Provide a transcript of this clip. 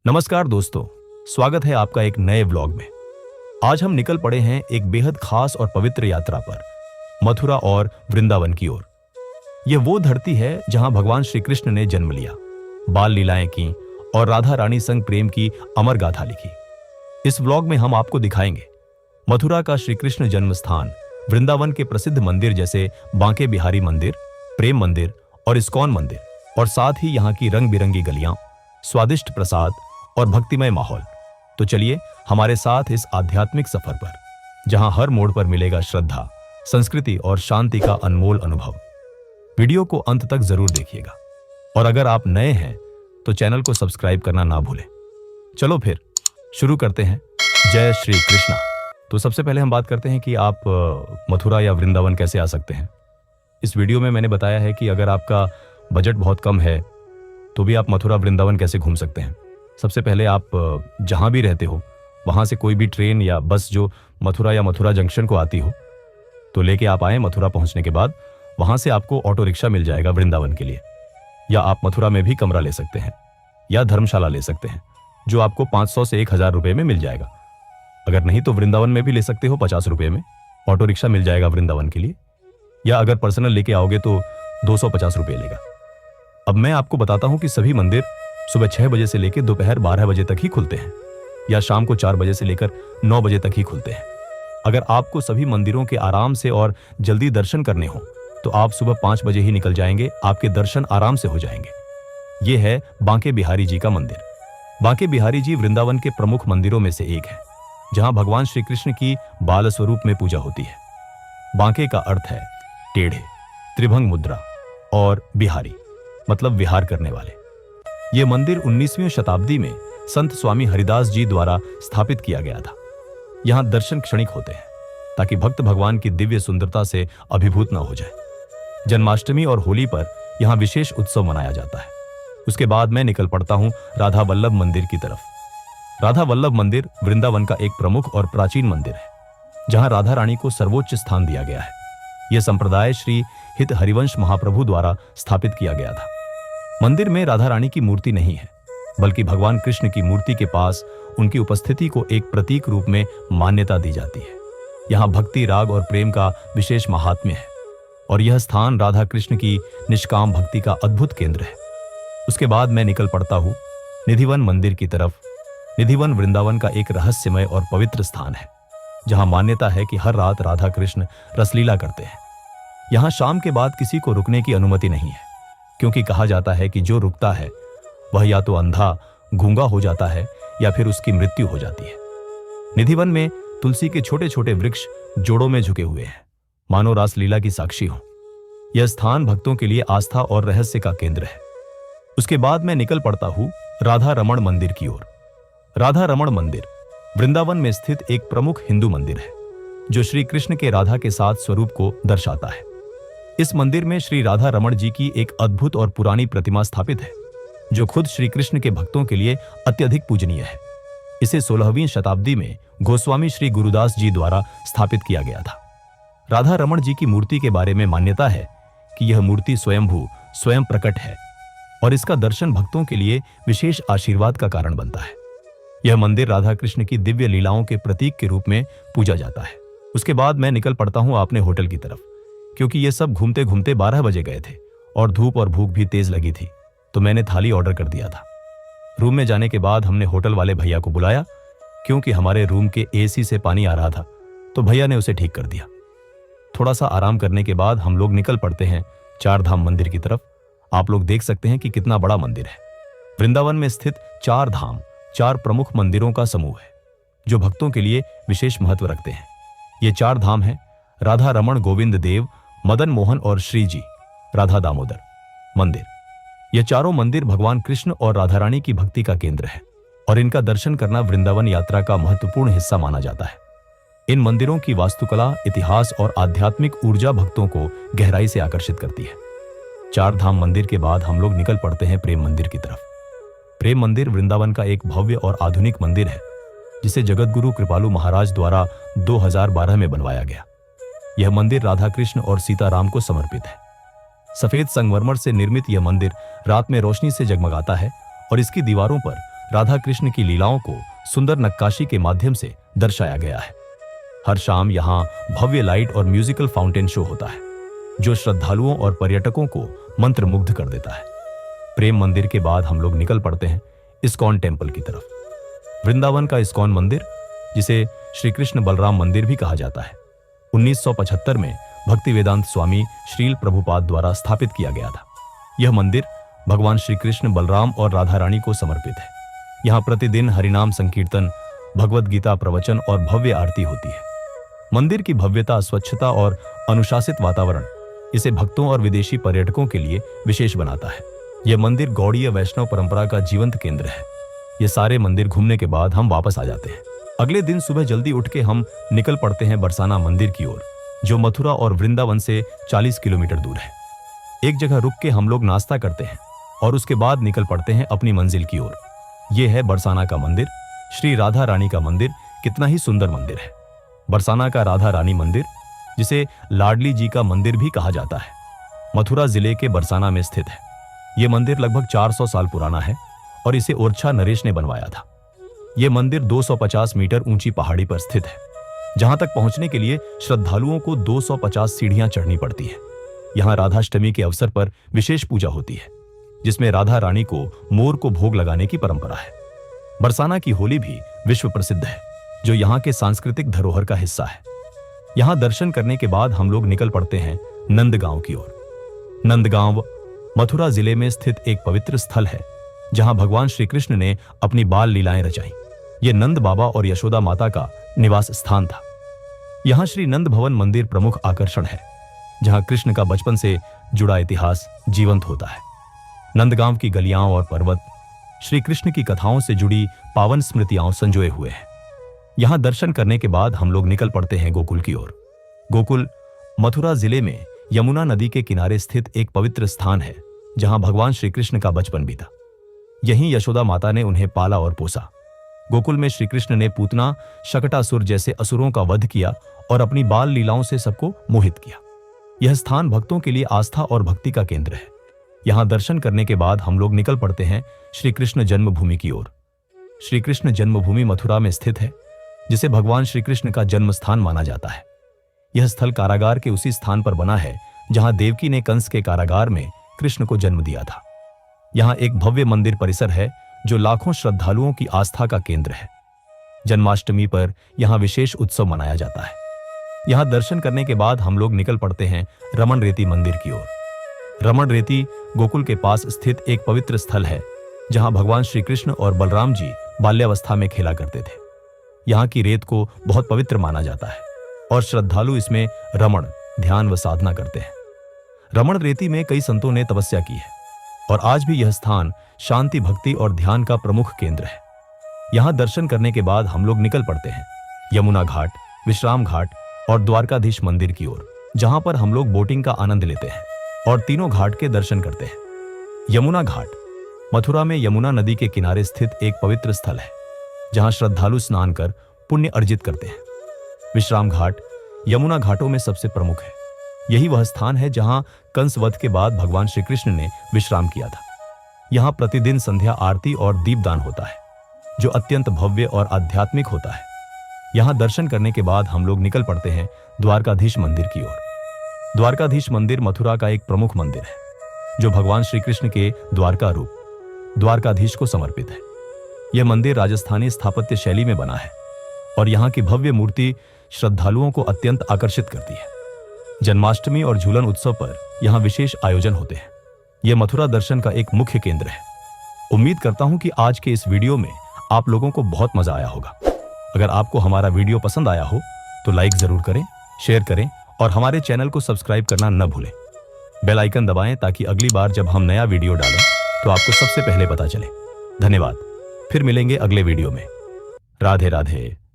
नमस्कार दोस्तों, स्वागत है आपका एक नए व्लॉग में। आज हम निकल पड़े हैं एक बेहद खास और पवित्र यात्रा पर, मथुरा और वृंदावन की ओर। यह वो धरती है जहां भगवान श्री कृष्ण ने जन्म लिया, बाल लीलाएं की और राधा रानी संग प्रेम की अमर गाथा लिखी। इस व्लॉग में हम आपको दिखाएंगे मथुरा का श्री कृष्ण जन्म स्थान, वृंदावन के प्रसिद्ध मंदिर जैसे बांके बिहारी मंदिर, प्रेम मंदिर और इस्कॉन मंदिर, और साथ ही यहाँ की रंग बिरंगी गलियां, स्वादिष्ट प्रसाद और भक्तिमय माहौल। तो चलिए हमारे साथ इस आध्यात्मिक सफर पर, जहां हर मोड़ पर मिलेगा श्रद्धा, संस्कृति और शांति का अनमोल अनुभव। वीडियो को अंत तक जरूर देखिएगा, और अगर आप नए हैं तो चैनल को सब्सक्राइब करना ना भूलें। चलो फिर शुरू करते हैं। जय श्री कृष्णा। तो सबसे पहले हम बात करते हैं कि आप मथुरा या वृंदावन कैसे आ सकते हैं। इस वीडियो में मैंने बताया है कि अगर आपका बजट बहुत कम है तो भी आप मथुरा वृंदावन कैसे घूम सकते हैं। सबसे पहले आप जहां भी रहते हो वहां से कोई भी ट्रेन या बस जो मथुरा या मथुरा जंक्शन को आती हो तो लेके आप आए। मथुरा पहुंचने के बाद वहां से आपको ऑटो रिक्शा मिल जाएगा वृंदावन के लिए, या आप मथुरा में भी कमरा ले सकते हैं या धर्मशाला ले सकते हैं, जो आपको 500 से 1000 रुपये में मिल जाएगा। अगर नहीं तो वृंदावन में भी ले सकते हो 50 रुपये में, ऑटो रिक्शा मिल जाएगा वृंदावन के लिए, या अगर पर्सनल लेके आओगे तो 250 रुपये लेगा। अब मैं आपको बताता हूं कि सभी मंदिर सुबह 6 बजे से लेकर दोपहर 12 बजे तक ही खुलते हैं, या शाम को 4 बजे से लेकर 9 बजे तक ही खुलते हैं। अगर आपको सभी मंदिरों के आराम से और जल्दी दर्शन करने हो तो आप सुबह 5 बजे ही निकल जाएंगे, आपके दर्शन आराम से हो जाएंगे। यह है बांके बिहारी जी का मंदिर। बांके बिहारी जी वृंदावन के प्रमुख मंदिरों में से एक है, जहां भगवान श्री कृष्ण की बाल स्वरूप में पूजा होती है। बांके का अर्थ है टेढ़े, त्रिभंग मुद्रा, और बिहारी मतलब विहार करने वाले। यह मंदिर 19वीं शताब्दी में संत स्वामी हरिदास जी द्वारा स्थापित किया गया था। यहां दर्शन क्षणिक होते हैं ताकि भक्त भगवान की दिव्य सुंदरता से अभिभूत न हो जाए। जन्माष्टमी और होली पर यहां विशेष उत्सव मनाया जाता है। उसके बाद मैं निकल पड़ता हूं राधा वल्लभ मंदिर की तरफ। राधा वल्लभ मंदिर वृंदावन का एक प्रमुख और प्राचीन मंदिर है, जहां राधा रानी को सर्वोच्च स्थान दिया गया है। यह संप्रदाय श्री हित हरिवंश महाप्रभु द्वारा स्थापित किया गया था। मंदिर में राधा रानी की मूर्ति नहीं है, बल्कि भगवान कृष्ण की मूर्ति के पास उनकी उपस्थिति को एक प्रतीक रूप में मान्यता दी जाती है। यहाँ भक्ति, राग और प्रेम का विशेष महात्म्य है, और यह स्थान राधा कृष्ण की निष्काम भक्ति का अद्भुत केंद्र है। उसके बाद मैं निकल पड़ता हूँ निधिवन मंदिर की तरफ। निधिवन वृंदावन का एक रहस्यमय और पवित्र स्थान है, जहाँ मान्यता है कि हर रात राधा कृष्ण रसलीला करते हैं। यहाँ शाम के बाद किसी को रुकने की अनुमति नहीं है, क्योंकि कहा जाता है कि जो रुकता है वह या तो अंधा, गूंगा हो जाता है, या फिर उसकी मृत्यु हो जाती है। निधिवन में तुलसी के छोटे छोटे वृक्ष जोड़ों में झुके हुए हैं, मानो रासलीला की साक्षी हो। यह स्थान भक्तों के लिए आस्था और रहस्य का केंद्र है। उसके बाद मैं निकल पड़ता हूँ राधा रमण मंदिर की ओर। राधा रमण मंदिर वृंदावन में स्थित एक प्रमुख हिंदू मंदिर है, जो श्री कृष्ण के राधा के साथ स्वरूप को दर्शाता है। इस मंदिर में श्री राधा रमण जी की एक अद्भुत और पुरानी प्रतिमा स्थापित है, जो खुद श्री कृष्ण के भक्तों के लिए अत्यधिक पूजनीय है। इसे 16वीं शताब्दी में गोस्वामी श्री गुरुदास जी द्वारा स्थापित किया गया था। राधा रमण जी की मूर्ति के बारे में मान्यता है कि यह मूर्ति स्वयंभू, स्वयं प्रकट है, और इसका दर्शन भक्तों के लिए विशेष आशीर्वाद का कारण बनता है। यह मंदिर राधा कृष्ण की दिव्य लीलाओं के प्रतीक के रूप में पूजा जाता है। उसके बाद मैं निकल पड़ता हूं अपने होटल की तरफ, क्योंकि ये सब घूमते घूमते 12 बजे गए थे और धूप और भूख भी तेज लगी थी, तो मैंने थाली ऑर्डर कर दिया था। रूम में जाने के बाद हमने होटल वाले भैया को बुलाया, क्योंकि हमारे रूम के एसी से पानी आ रहा था, तो भैया ने उसे ठीक कर दिया। थोड़ा सा आराम करने के बाद हम लोग निकल पड़ते हैं चार धाम मंदिर की तरफ। आप लोग देख सकते हैं कि कितना बड़ा मंदिर है। वृंदावन में स्थित 4 धाम 4 प्रमुख मंदिरों का समूह है, जो भक्तों के लिए विशेष महत्व रखते हैं। ये 4 धाम हैं राधा रमण गोविंद देव, मदन मोहन और श्री जी राधा दामोदर मंदिर। ये चारों मंदिर भगवान कृष्ण और राधा रानी की भक्ति का केंद्र है, और इनका दर्शन करना वृंदावन यात्रा का महत्वपूर्ण हिस्सा माना जाता है। इन मंदिरों की वास्तुकला, इतिहास और आध्यात्मिक ऊर्जा भक्तों को गहराई से आकर्षित करती है। 4 धाम मंदिर के बाद हम लोग निकल पड़ते हैं प्रेम मंदिर की तरफ। प्रेम मंदिर वृंदावन का एक भव्य और आधुनिक मंदिर है, जिसे जगतगुरु कृपालु महाराज द्वारा 2012 में बनवाया गया। यह मंदिर राधा कृष्ण और सीताराम को समर्पित है। सफेद संगमरमर से निर्मित यह मंदिर रात में रोशनी से जगमगाता है, और इसकी दीवारों पर राधा कृष्ण की लीलाओं को सुंदर नक्काशी के माध्यम से दर्शाया गया है। हर शाम यहाँ भव्य लाइट और म्यूजिकल फाउंटेन शो होता है, जो श्रद्धालुओं और पर्यटकों को मंत्रमुग्ध कर देता है। प्रेम मंदिर के बाद हम लोग निकल पड़ते हैं इस्कॉन टेम्पल की तरफ। वृंदावन का इस्कॉन मंदिर, जिसे श्री कृष्ण बलराम मंदिर भी कहा जाता है, 1975 में भक्ति वेदांत स्वामी श्रील प्रभुपाद द्वारा स्थापित किया गया था। यह मंदिर भगवान श्री कृष्ण, बलराम और राधा रानी को समर्पित है। यहाँ प्रतिदिन हरिनाम संकीर्तन, भगवद गीता प्रवचन और भव्य आरती होती है। मंदिर की भव्यता, स्वच्छता और अनुशासित वातावरण इसे भक्तों और विदेशी पर्यटकों के लिए विशेष बनाता है। यह मंदिर गौड़ीय वैष्णव परंपरा का जीवंत केंद्र है। ये सारे मंदिर घूमने के बाद हम वापस आ जाते हैं। अगले दिन सुबह जल्दी उठ के हम निकल पड़ते हैं बरसाना मंदिर की ओर, जो मथुरा और वृंदावन से 40 किलोमीटर दूर है। एक जगह रुक के हम लोग नाश्ता करते हैं और उसके बाद निकल पड़ते हैं अपनी मंजिल की ओर। यह है बरसाना का मंदिर, श्री राधा रानी का मंदिर। कितना ही सुंदर मंदिर है। बरसाना का राधा रानी मंदिर, जिसे लाडली जी का मंदिर भी कहा जाता है, मथुरा जिले के बरसाना में स्थित है। यह मंदिर लगभग 400 साल पुराना है और इसे ओरछा नरेश ने बनवाया था। यह मंदिर 250 मीटर ऊंची पहाड़ी पर स्थित है, जहां तक पहुंचने के लिए श्रद्धालुओं को 250 सीढ़ियां चढ़नी पड़ती है। यहां राधाष्टमी के अवसर पर विशेष पूजा होती है, जिसमें राधा रानी को मोर को भोग लगाने की परंपरा है। बरसाना की होली भी विश्व प्रसिद्ध है, जो यहाँ के सांस्कृतिक धरोहर का हिस्सा है। यहाँ दर्शन करने के बाद हम लोग निकल पड़ते हैं नंदगांव की ओर। नंदगांव मथुरा जिले में स्थित एक पवित्र स्थल है, जहां भगवान श्री कृष्ण ने अपनी बाल लीलाएं रचाई। यह नंद बाबा और यशोदा माता का निवास स्थान था। यहाँ श्री नंद भवन मंदिर प्रमुख आकर्षण है, जहां कृष्ण का बचपन से जुड़ा इतिहास जीवंत होता है। नंदगांव की गलियां और पर्वत श्री कृष्ण की कथाओं से जुड़ी पावन स्मृतियां संजोए हुए हैं। यहां दर्शन करने के बाद हम लोग निकल पड़ते हैं गोकुल की ओर। गोकुल मथुरा जिले में यमुना नदी के किनारे स्थित एक पवित्र स्थान है, जहां भगवान श्री कृष्ण का बचपन बीता। यहीं यशोदा माता ने उन्हें पाला और पोसा। गोकुल में श्री कृष्ण ने पूतना, शकटासुर जैसे असुरों का वध किया और अपनी बाल लीलाओं से सबको मोहित किया। यह स्थान भक्तों के लिए आस्था और भक्ति का केंद्र है। यहां दर्शन करने के बाद हम लोग निकल पड़ते हैं श्री कृष्ण जन्मभूमि की ओर। श्री कृष्ण जन्मभूमि मथुरा में स्थित है, जिसे भगवान श्री कृष्ण का जन्म स्थान माना जाता है। यह स्थल कारागार के उसी स्थान पर बना है जहां देवकी ने कंस के कारागार में कृष्ण को जन्म दिया था। यहाँ एक भव्य मंदिर परिसर है, जो लाखों श्रद्धालुओं की आस्था का केंद्र है। जन्माष्टमी पर यहाँ विशेष उत्सव मनाया जाता है। यहाँ दर्शन करने के बाद हम लोग निकल पड़ते हैं रमण रेती मंदिर की ओर। रमण रेती गोकुल के पास स्थित एक पवित्र स्थल है, जहां भगवान श्री कृष्ण और बलराम जी बाल्यावस्था में खेला करते थे। यहाँ की रेत को बहुत पवित्र माना जाता है और श्रद्धालु इसमें रमण, ध्यान व साधना करते हैं। रमण रेती में कई संतों ने तपस्या की है और आज भी यह स्थान शांति, भक्ति और ध्यान का प्रमुख केंद्र है। यहाँ दर्शन करने के बाद हम लोग निकल पड़ते हैं यमुना घाट, विश्राम घाट और द्वारकाधीश मंदिर की ओर, जहां पर हम लोग बोटिंग का आनंद लेते हैं और तीनों घाट के दर्शन करते हैं। यमुना घाट मथुरा में यमुना नदी के किनारे स्थित एक पवित्र स्थल है, जहां श्रद्धालु स्नान कर पुण्य अर्जित करते हैं। विश्राम घाट यमुना घाटों में सबसे प्रमुख है। यही वह स्थान है जहां कंस वध के बाद भगवान श्री कृष्ण ने विश्राम किया था। यहाँ प्रतिदिन संध्या आरती और दीपदान होता है, जो अत्यंत भव्य और आध्यात्मिक होता है। यहाँ दर्शन करने के बाद हम लोग निकल पड़ते हैं द्वारकाधीश मंदिर की ओर। द्वारकाधीश मंदिर मथुरा का एक प्रमुख मंदिर है, जो भगवान श्री कृष्ण के द्वारका रूप द्वारकाधीश को समर्पित है। यह मंदिर राजस्थानी स्थापत्य शैली में बना है और यहाँ की भव्य मूर्ति श्रद्धालुओं को अत्यंत आकर्षित करती है। जन्माष्टमी और झूलन उत्सव पर यहाँ विशेष आयोजन होते हैं। यह मथुरा दर्शन का एक मुख्य केंद्र है। उम्मीद करता हूँ कि आज के इस वीडियो में आप लोगों को बहुत मजा आया होगा। अगर आपको हमारा वीडियो पसंद आया हो तो लाइक जरूर करें, शेयर करें और हमारे चैनल को सब्सक्राइब करना न भूलें। बेल आइकन दबाएं ताकि अगली बार जब हम नया वीडियो डालें तो आपको सबसे पहले पता चले। धन्यवाद। फिर मिलेंगे अगले वीडियो में। राधे राधे।